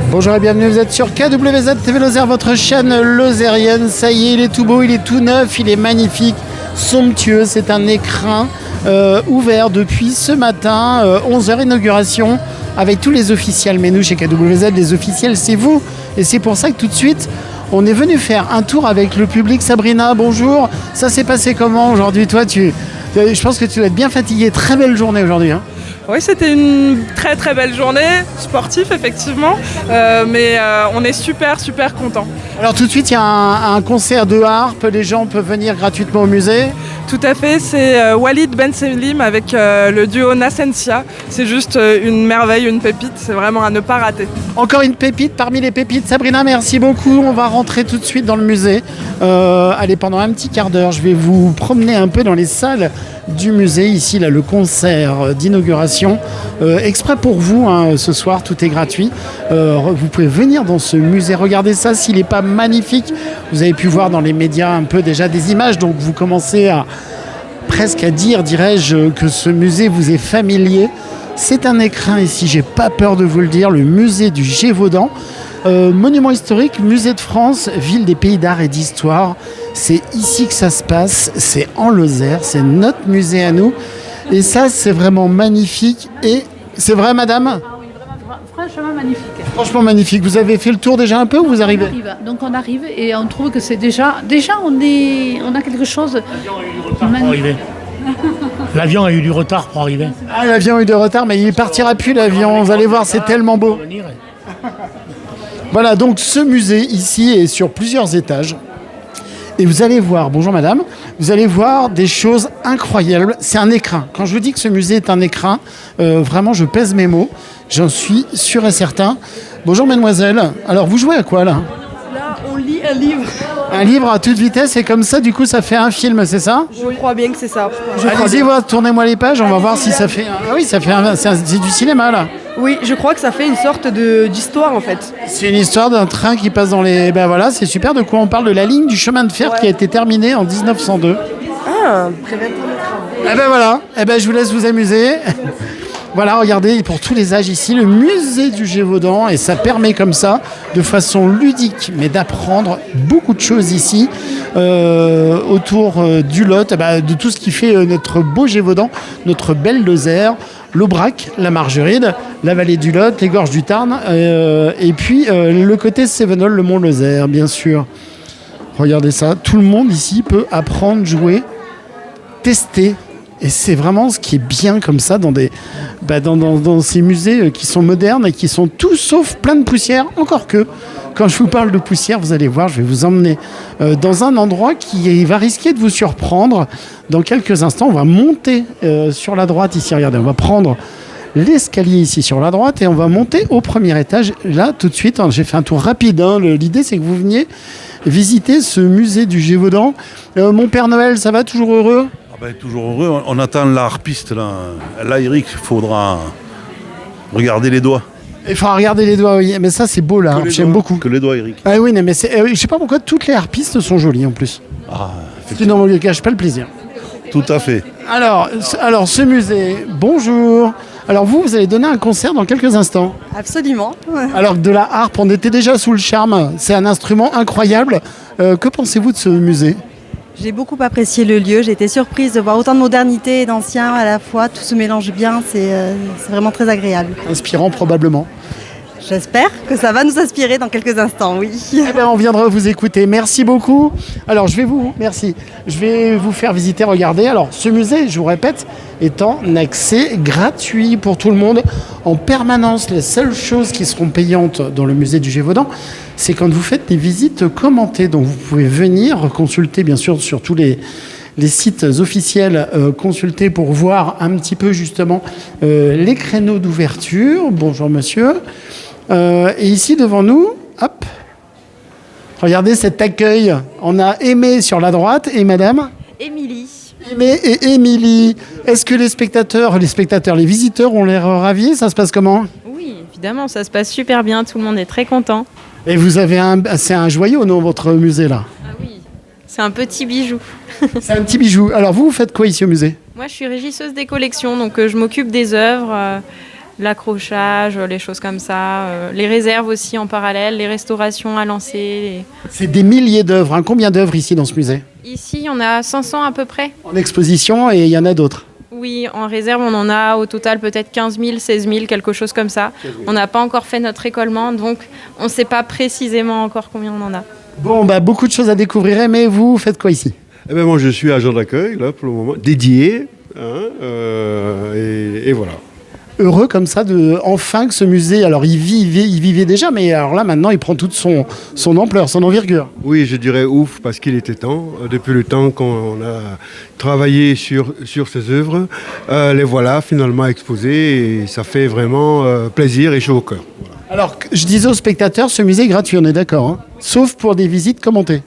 Bonjour et bienvenue, vous êtes sur KWZ TV Lozère, votre chaîne lozérienne. Ça y est, il est tout beau, il est tout neuf, il est magnifique, somptueux. C'est un écrin ouvert depuis ce matin, 11h inauguration, avec tous les officiels. Mais nous, chez KWZ, les officiels, c'est vous. Et c'est pour ça que tout de suite, on est venu faire un tour avec le public. Sabrina, bonjour. Ça s'est passé comment aujourd'hui? Toi, je pense que tu dois être bien fatiguée. Très belle journée aujourd'hui, hein. Oui, c'était une très très belle journée, sportive effectivement, mais on est super contents. Alors tout de suite, il y a un concert de harpe, les gens peuvent venir gratuitement au musée. Tout à fait, c'est Walid Ben Selim avec le duo Nascentia. C'est juste une merveille, une pépite, c'est vraiment à ne pas rater. Encore une pépite parmi les pépites. Sabrina, merci beaucoup. On va rentrer tout de suite dans le musée. Allez, pendant un petit quart d'heure, je vais vous promener un peu dans les salles du musée. Ici, là, le concert d'inauguration. Exprès pour vous, hein, ce soir, tout est gratuit. Vous pouvez venir dans ce musée. Regardez ça, s'il n'est pas magnifique. Vous avez pu voir dans les médias un peu déjà des images. Donc, vous commencez presque à dire, dirais-je, que ce musée vous est familier. C'est un écrin ici, j'ai pas peur de vous le dire, le musée du Gévaudan. Monument historique, musée de France, ville des pays d'art et d'histoire. C'est ici que ça se passe, c'est en Lozère, c'est notre musée à nous. Et ça, c'est vraiment magnifique. Et c'est vrai, madame ? Ah oui, vraiment, franchement magnifique. Franchement magnifique. Vous avez fait le tour déjà un peu ou vous arrivez ? Donc on arrive et on trouve que c'est déjà on a quelque chose. L'avion a eu du retard pour arriver. Ah, l'avion a eu du retard, mais il partira plus l'avion. Vous allez voir, c'est tellement beau. Voilà, donc ce musée ici est sur plusieurs étages. Et vous allez voir, bonjour madame, vous allez voir des choses incroyables. C'est un écrin. Quand je vous dis que ce musée est un écrin, vraiment je pèse mes mots. J'en suis sûr et certain. Bonjour mademoiselle. Alors vous jouez à quoi là ? Là, on lit un livre. Un livre à toute vitesse et comme ça, du coup, ça fait un film, c'est ça ? Je crois bien que c'est ça. Allez-y, tournez-moi les pages, on va voir si ça fait... Ah oui, ça fait c'est du cinéma là. Oui, je crois que ça fait une sorte d'histoire en fait. C'est une histoire d'un train qui passe dans les... Ben voilà, c'est super. De quoi on parle? De la ligne du chemin de fer qui a été terminée en 1902. Ah, très bien pour le travail. Eh ben voilà, je vous laisse vous amuser. Voilà, regardez, pour tous les âges ici, le musée du Gévaudan, et ça permet comme ça, de façon ludique, mais d'apprendre beaucoup de choses ici, autour du Lot, de tout ce qui fait notre beau Gévaudan, notre belle Lozère, l'Aubrac, la Margeride, la vallée du Lot, les gorges du Tarn, et puis le côté Cévenol, le Mont Lozère, bien sûr. Regardez ça, tout le monde ici peut apprendre, jouer, tester. Et c'est vraiment ce qui est bien comme ça dans ces musées qui sont modernes et qui sont tout sauf plein de poussière. Encore que, quand je vous parle de poussière, vous allez voir, je vais vous emmener dans un endroit qui va risquer de vous surprendre. Dans quelques instants, on va monter sur la droite ici. Regardez, on va prendre l'escalier ici sur la droite et on va monter au premier étage. Là, tout de suite, j'ai fait un tour rapide. L'idée, c'est que vous veniez visiter ce musée du Gévaudan. Mon Père Noël, ça va? Toujours heureux? Toujours heureux, on attend la harpiste là. Là, Eric, il faudra regarder les doigts. Il faudra regarder les doigts, oui. Mais ça, c'est beau là, j'aime beaucoup. Que les doigts, Eric. Ah oui, mais je sais pas pourquoi toutes les harpistes sont jolies en plus. Ah, ce qui ne cache pas le plaisir. Tout à fait. Alors, ce musée, bonjour. Alors vous allez donner un concert dans quelques instants. Absolument. Ouais. Alors de la harpe, on était déjà sous le charme. C'est un instrument incroyable. Que pensez-vous de ce musée ? J'ai beaucoup apprécié le lieu, j'ai été surprise de voir autant de modernité et d'ancien à la fois, tout se mélange bien, c'est vraiment très agréable. Inspirant probablement. J'espère que ça va nous inspirer dans quelques instants, oui. On viendra vous écouter, merci beaucoup. Alors je vais vous faire visiter, regardez. Alors ce musée, je vous répète, est en accès gratuit pour tout le monde en permanence. Les seules choses qui seront payantes dans le musée du Gévaudan, c'est quand vous faites des visites commentées. Donc vous pouvez venir consulter bien sûr sur tous les sites officiels, consulter pour voir un petit peu justement les créneaux d'ouverture. Bonjour monsieur. Et ici devant nous, hop, regardez cet accueil. On a Aimé sur la droite et madame Émilie. Aimé et Émilie. Est-ce que les visiteurs ont l'air ravis? Ça se passe comment? Oui, évidemment, ça se passe super bien. Tout le monde est très content. Et vous avez c'est un joyau, non, votre musée là? Ah oui, c'est un petit bijou. C'est un petit bijou. Alors vous faites quoi ici au musée? Moi, je suis régisseuse des collections, donc je m'occupe des œuvres l'accrochage, les choses comme ça, les réserves aussi en parallèle, les restaurations à lancer. C'est des milliers d'œuvres, hein. Combien d'œuvres ici dans ce musée? Ici, on a 500 à peu près. En exposition, et il y en a d'autres. Oui, en réserve, on en a au total peut-être 15 000, 16 000, quelque chose comme ça. On n'a pas encore fait notre récollement, donc on ne sait pas précisément encore combien on en a. Bon, beaucoup de choses à découvrir, mais vous faites quoi ici? Eh ben moi, je suis agent d'accueil, là, pour le moment, dédié, hein, et voilà. Heureux comme ça, enfin que ce musée, alors il vivait déjà, mais alors là, maintenant, il prend toute son ampleur, son envergure. Oui, je dirais ouf, parce qu'il était temps, depuis le temps qu'on a travaillé sur ces œuvres, les voilà finalement exposées, et ça fait vraiment plaisir et chaud au cœur. Voilà. Alors, je disais aux spectateurs, ce musée est gratuit, on est d'accord, hein, sauf pour des visites commentées.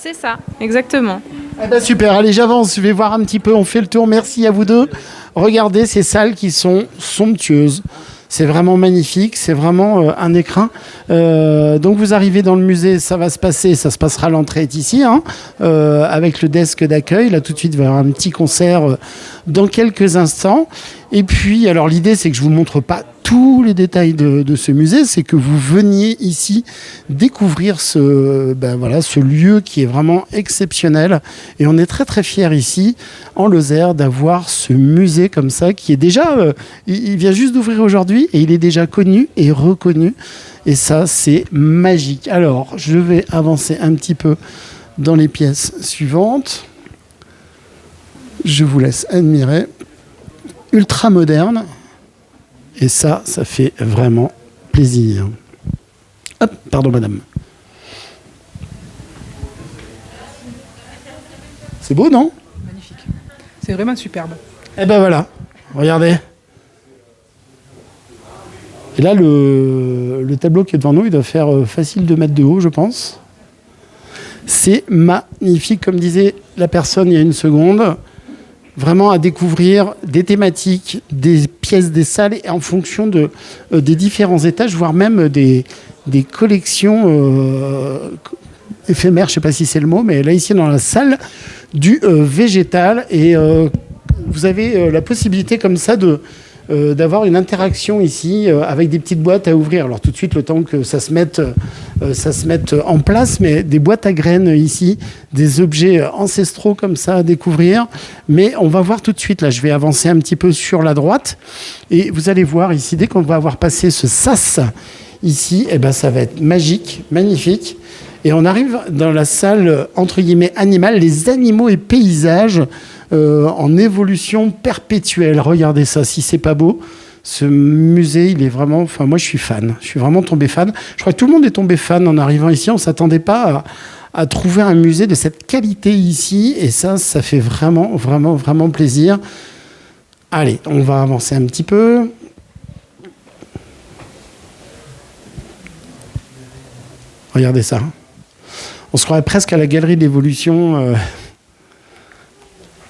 C'est ça, exactement. Eh ben super, allez, j'avance, je vais voir un petit peu, on fait le tour, merci à vous deux. Regardez ces salles qui sont somptueuses. C'est vraiment magnifique, c'est vraiment un écrin. Donc vous arrivez dans le musée, ça se passera, l'entrée est ici, hein, avec le desk d'accueil. Là tout de suite, il va y avoir un petit concert dans quelques instants. Et puis, alors l'idée, c'est que je vous montre pas tous les détails de ce musée, c'est que vous veniez ici découvrir ce lieu qui est vraiment exceptionnel. Et on est très très fiers ici, en Lozère, d'avoir ce musée comme ça, qui est déjà, il vient juste d'ouvrir aujourd'hui, et il est déjà connu et reconnu. Et ça, c'est magique. Alors, je vais avancer un petit peu dans les pièces suivantes. Je vous laisse admirer. Ultra moderne. Et ça fait vraiment plaisir. Hop, pardon madame. C'est beau, non? Magnifique. C'est vraiment superbe. Eh ben voilà, regardez. Et là, le tableau qui est devant nous, il doit faire facile 2 mètres de haut, je pense. C'est magnifique, comme disait la personne il y a une seconde. Vraiment à découvrir des thématiques, des pièces, des salles, et en fonction des différents étages, voire même des collections éphémères, je ne sais pas si c'est le mot, mais là, ici, dans la salle du végétal. Et vous avez la possibilité comme ça d'avoir une interaction ici avec des petites boîtes à ouvrir. Alors tout de suite, le temps que ça se mette en place, mais des boîtes à graines ici, des objets ancestraux comme ça à découvrir. Mais on va voir tout de suite, là je vais avancer un petit peu sur la droite, et vous allez voir ici, dès qu'on va avoir passé ce sas ici, ça va être magique, magnifique. Et on arrive dans la salle, entre guillemets, animale, les animaux et paysages, en évolution perpétuelle. Regardez ça, si c'est pas beau. Ce musée, il est vraiment... Enfin, moi, je suis fan. Je suis vraiment tombé fan. Je crois que tout le monde est tombé fan en arrivant ici. On ne s'attendait pas à trouver un musée de cette qualité ici. Et ça fait vraiment, vraiment, vraiment plaisir. Allez, on va avancer un petit peu. Regardez ça. On se croirait presque à la galerie d'évolution...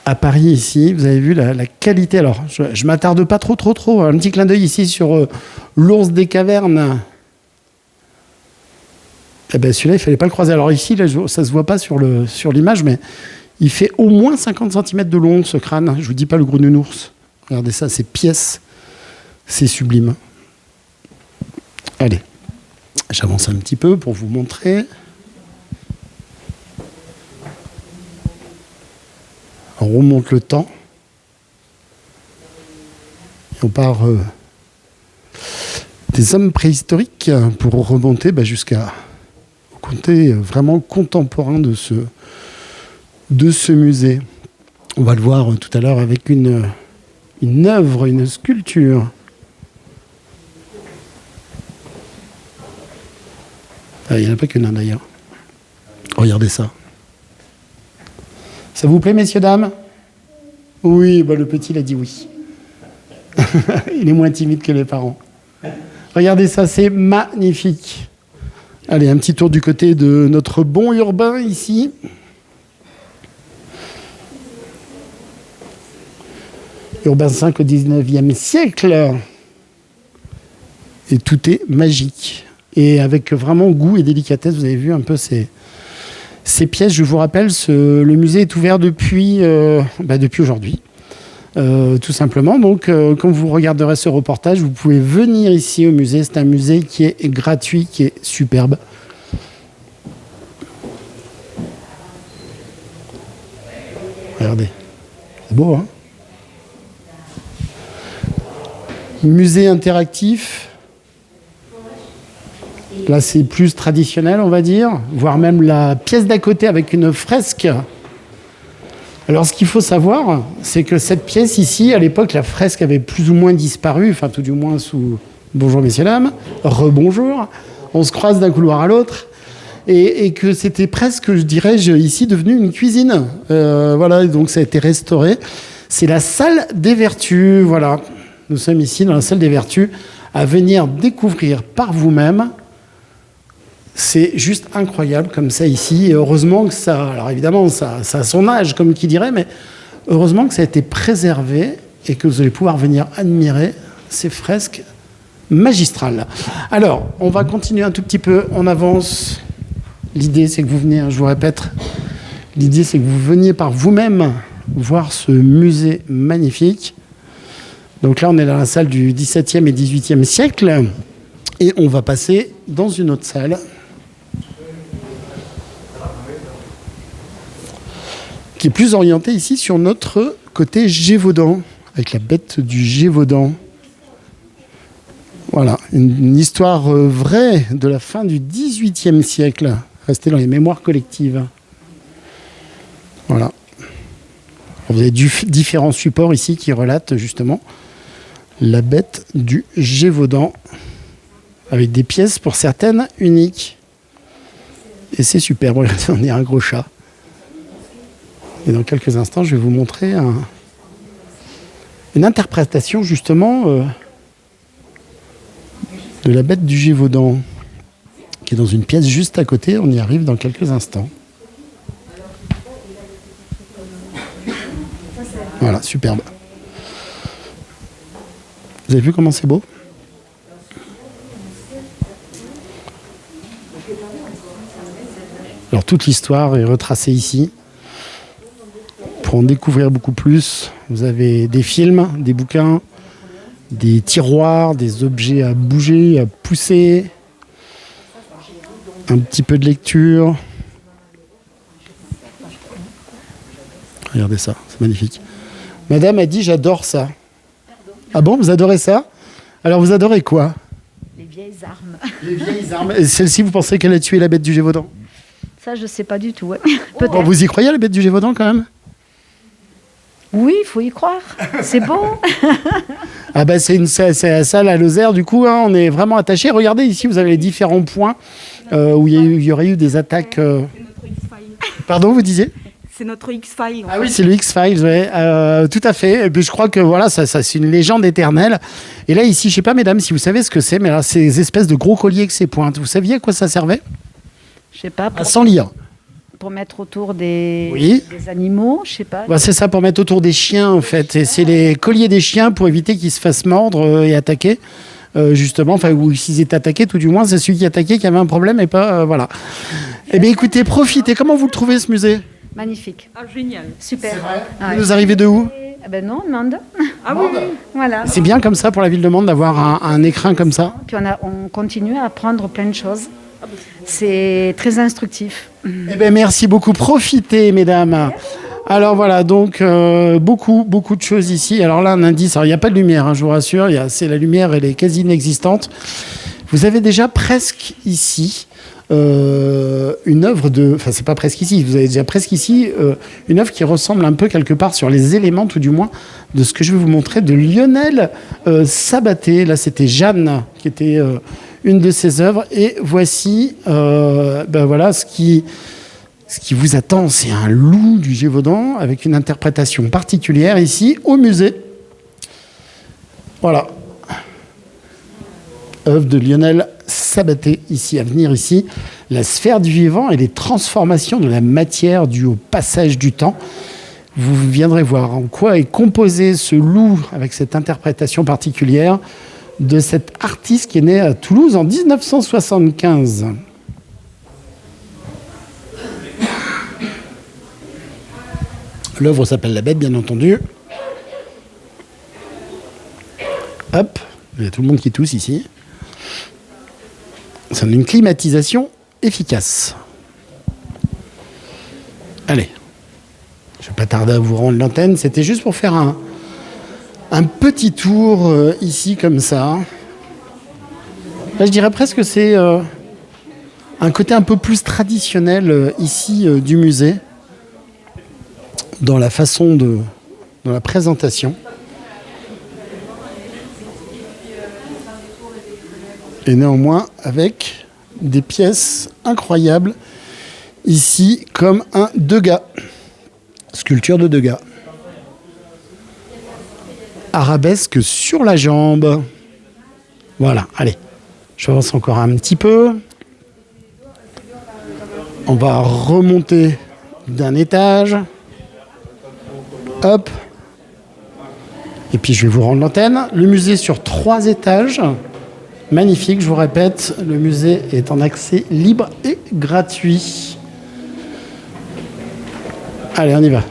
à Paris ici, vous avez vu la qualité. Alors, je m'attarde pas trop. Un petit clin d'œil ici sur l'ours des cavernes. Celui-là, il fallait pas le croiser. Alors ici, là, ça se voit pas sur l'image, mais il fait au moins 50 cm de long, ce crâne. Je vous dis pas le gros nounours. Regardez ça, ces pièces, c'est sublime. Allez, j'avance un petit peu pour vous montrer. On remonte le temps. Et on part des hommes préhistoriques pour remonter jusqu'à côté vraiment contemporain de ce musée. On va le voir tout à l'heure avec une œuvre, une sculpture. Il n'y en a pas qu'une d'ailleurs. Regardez ça. Ça vous plaît, messieurs, dames? Oui, le petit, il a dit oui. Il est moins timide que les parents. Regardez ça, c'est magnifique. Allez, un petit tour du côté de notre bon urbain, ici. Urbain 5 au 19e siècle. Et tout est magique. Et avec vraiment goût et délicatesse, vous avez vu un peu ces pièces. Je vous rappelle, le musée est ouvert depuis aujourd'hui. tout simplement. Donc, quand vous regarderez ce reportage, vous pouvez venir ici au musée. C'est un musée qui est gratuit, qui est superbe. Regardez, c'est beau, hein? Musée interactif. Là, c'est plus traditionnel, on va dire, voire même la pièce d'à côté avec une fresque. Alors, ce qu'il faut savoir, c'est que cette pièce ici, à l'époque, la fresque avait plus ou moins disparu, enfin, tout du moins sous bonjour, messieurs, dames, rebonjour. On se croise d'un couloir à l'autre. Et que c'était presque, je dirais, ici devenu une cuisine. Voilà, donc ça a été restauré. C'est la salle des vertus. Voilà, nous sommes ici dans la salle des vertus à venir découvrir par vous-même. C'est juste incroyable comme ça ici. Et heureusement que ça, alors évidemment, ça a son âge, comme qui dirait, mais heureusement que ça a été préservé et que vous allez pouvoir venir admirer ces fresques magistrales. Alors, on va continuer un tout petit peu. On avance. L'idée, c'est que vous venez, je vous répète, l'idée, c'est que vous veniez par vous-même voir ce musée magnifique. Donc là, on est dans la salle du XVIIe et XVIIIe siècle. Et on va passer dans une autre salle qui est plus orientée ici sur notre côté Gévaudan, avec la bête du Gévaudan. Voilà, une histoire vraie de la fin du XVIIIe siècle, restée dans les mémoires collectives. Voilà. Vous avez différents supports ici qui relatent justement la bête du Gévaudan, avec des pièces pour certaines uniques. Et c'est super. Regardez, on est un gros chat. Et dans quelques instants, je vais vous montrer une interprétation justement de la bête du Gévaudan, qui est dans une pièce juste à côté. On y arrive dans quelques instants. Voilà, superbe. Vous avez vu comment c'est beau ? Alors toute l'histoire est retracée ici. Pour en découvrir beaucoup plus, vous avez des films, des bouquins, des tiroirs, des objets à bouger, à pousser, un petit peu de lecture. Regardez ça, c'est magnifique. Madame a dit j'adore ça. Ah bon, vous adorez ça? Alors vous adorez quoi? Les vieilles armes. Les vieilles armes. Et celle-ci, vous pensez qu'elle a tué la bête du Gévaudan? Ça, je sais pas du tout. Ouais. Bon, vous y croyez à la bête du Gévaudan quand même? Oui, il faut y croire. C'est beau. Ah ben c'est la salle à Lozère, du coup, hein, on est vraiment attachés. Regardez ici, vous avez les différents points où il y aurait eu des attaques. Pardon, vous disiez? C'est notre X-Files. Ah oui, c'est le X-Files, ouais. Tout à fait. Et puis je crois que voilà, ça c'est une légende éternelle. Et là, ici, je sais pas, mesdames, si vous savez ce que c'est, mais là, c'est des espèces de gros colliers avec ces pointes. Vous saviez à quoi ça servait? Je sais pas. Sans lire. Pour mettre autour des animaux, je sais pas. Bah, c'est ça, pour mettre autour des chiens, en fait. Et c'est les colliers des chiens pour éviter qu'ils se fassent mordre et attaquer. Justement, enfin, ou s'ils étaient attaqués, tout du moins, c'est celui qui attaquait qui avait un problème et pas. Voilà. Eh bien, écoutez, profitez. Comment vous le trouvez, ce musée? Magnifique. Ah, génial. Super. Vous nous arrivez de où? Ben non, Mende. Ah oui. Voilà. C'est bien comme ça pour la ville de Mende d'avoir un écrin comme ça. Puis on continue à apprendre plein de choses. C'est très instructif. Eh bien, merci beaucoup. Profitez, mesdames. Alors voilà, donc beaucoup de choses ici. Alors là, un indice, il n'y a pas de lumière, hein, je vous rassure. La lumière, elle est quasi inexistante. Vous avez déjà presque ici une œuvre de... Enfin, c'est pas presque ici. Vous avez déjà presque ici une œuvre qui ressemble un peu quelque part sur les éléments, tout du moins, de ce que je vais vous montrer, de Lionel Sabaté. Là, c'était Jeanne qui était... une de ses œuvres, et voici voilà ce qui vous attend. C'est un loup du Gévaudan avec une interprétation particulière ici au musée. Voilà. Œuvre de Lionel Sabaté, ici, à venir ici. La sphère du vivant et les transformations de la matière dues au passage du temps. Vous viendrez voir en quoi est composé ce loup avec cette interprétation particulière de cet artiste qui est né à Toulouse en 1975. L'œuvre s'appelle La Bête, bien entendu. Hop, il y a tout le monde qui tousse ici. C'est une climatisation efficace. Allez, je ne vais pas tarder à vous rendre l'antenne. C'était juste pour faire un petit tour ici comme ça. Là, je dirais presque que c'est un côté un peu plus traditionnel ici du musée, dans la façon dans la présentation. Et néanmoins avec des pièces incroyables ici, comme un Degas, sculpture de Degas. Arabesque sur la jambe. Voilà, allez, je avance encore un petit peu. On va remonter d'un étage. Hop. Et puis je vais vous rendre l'antenne. Le musée sur 3 étages. Magnifique, je vous répète, le musée est en accès libre et gratuit. Allez, on y va.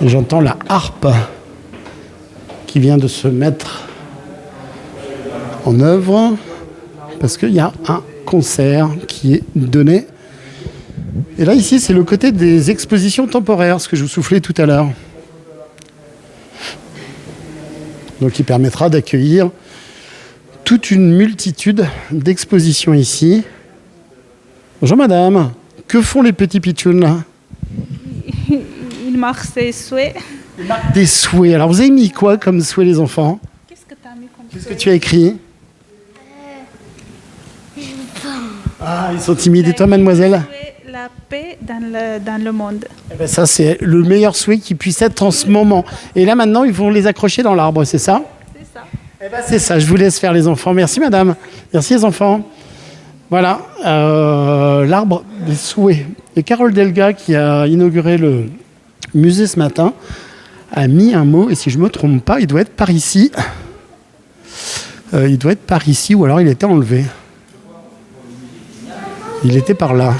J'entends la harpe qui vient de se mettre en œuvre parce qu'il y a un concert qui est donné. Et là, ici, c'est le côté des expositions temporaires, ce que je vous soufflais tout à l'heure. Donc, il permettra d'accueillir toute une multitude d'expositions ici. Bonjour madame, que font les petits pitchouns là? Ils marquent ses souhaits. Ils marquent des souhaits. Alors vous avez mis quoi comme souhait les enfants? Qu'est-ce que tu as mis comme Qu'est-ce que tu as écrit? Ah, ils sont timides. Et toi mademoiselle? La paix dans le monde. Eh ben ça c'est le meilleur souhait qui puisse être en ce moment. Et là maintenant ils vont les accrocher dans l'arbre, c'est ça? C'est ça. Eh ben c'est ça, je vous laisse faire les enfants. Merci madame. Merci les enfants. Voilà, l'arbre des souhaits. Et Carole Delga, qui a inauguré le musée ce matin, a mis un mot, et si je ne me trompe pas, il doit être par ici. Il doit être par ici, ou alors il était enlevé. Il était par là.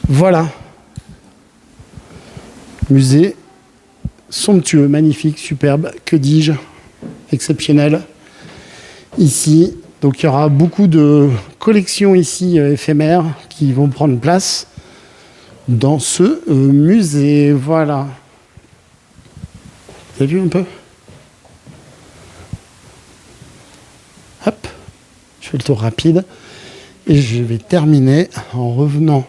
Voilà. Musée somptueux, magnifique, superbe, que dis-je, exceptionnel. Ici, donc il y aura beaucoup de collections ici éphémères qui vont prendre place dans ce musée. Voilà. Vous avez vu un peu? Hop, je fais le tour rapide et je vais terminer en revenant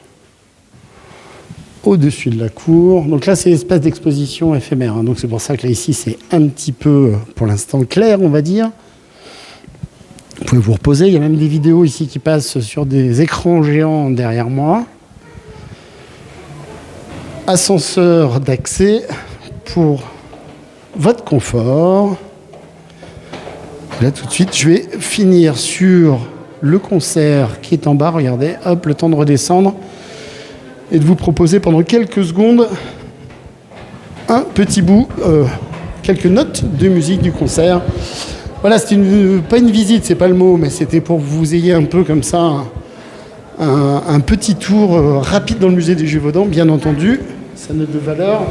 au-dessus de la cour. Donc là, c'est l'espace d'exposition éphémère. Hein. Donc c'est pour ça que là, ici, c'est un petit peu, pour l'instant, clair, on va dire. Vous pouvez vous reposer. Il y a même des vidéos ici qui passent sur des écrans géants derrière moi. Ascenseur d'accès pour votre confort. Là, tout de suite, je vais finir sur le concert qui est en bas. Regardez, hop, le temps de redescendre et de vous proposer pendant quelques secondes un petit bout, quelques notes de musique du concert. Voilà, c'était pas une visite, c'est pas le mot, mais c'était pour que vous ayez un peu comme ça un petit tour rapide dans le musée du Gévaudan. Bien entendu, ça n'a de valeur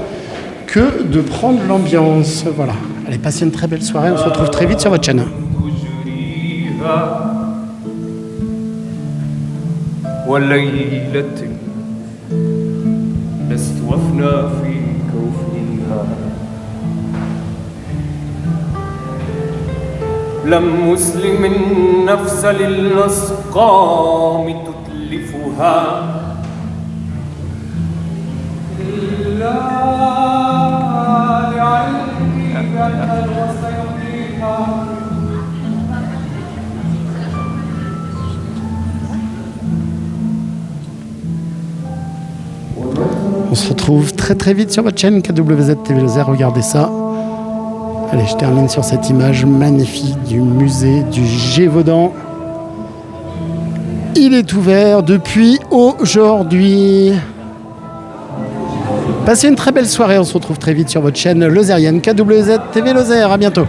que de prendre l'ambiance. Voilà. Allez, passez une très belle soirée. On se retrouve très vite sur votre chaîne. لم مسلم النفس للأسقام تتلفها إلا لعلمي بأن وسيقيها. On se retrouve très très vite sur votre chaîne KWZ TV Lozère. Regardez ça. Allez, je termine sur cette image magnifique du musée du Gévaudan. Il est ouvert depuis aujourd'hui. Passez une très belle soirée. On se retrouve très vite sur votre chaîne lozérienne KWZ TV Lozère. À bientôt.